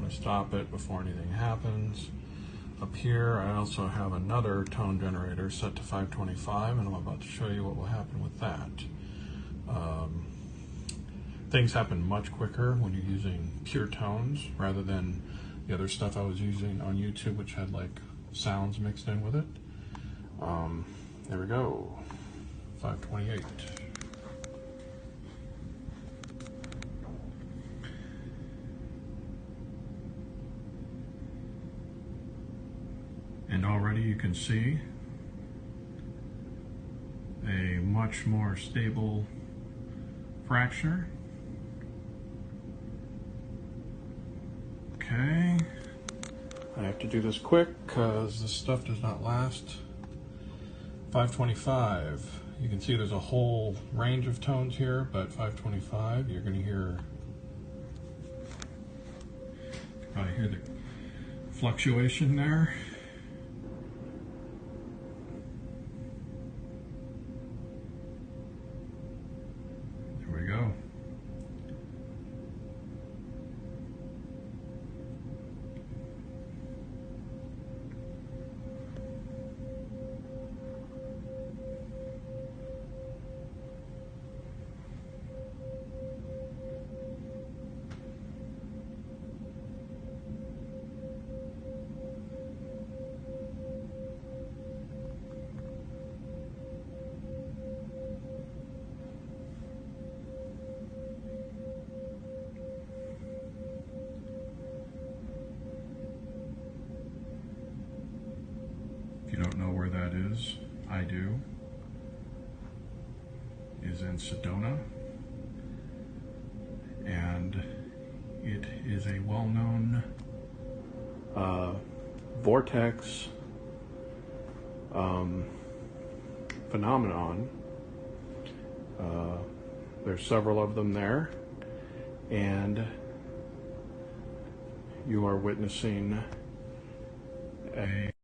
going to stop it before anything happens. Up here, I also have another tone generator set to 525, and I'm about to show you what will happen with that. Things happen much quicker when you're using pure tones rather than the other stuff I was using on YouTube, which had like sounds mixed in with it. There we go, 528. And already you can see a much more stable fracture. Okay, I have to do this quick because this stuff does not last. 525, you can see there's a whole range of tones here, but 525, you're going to hear, you can probably hear the fluctuation there. There we go. If you don't know where that is, I do. Is in Sedona, and it is a well-known vortex phenomenon. There's several of them there, and you are witnessing a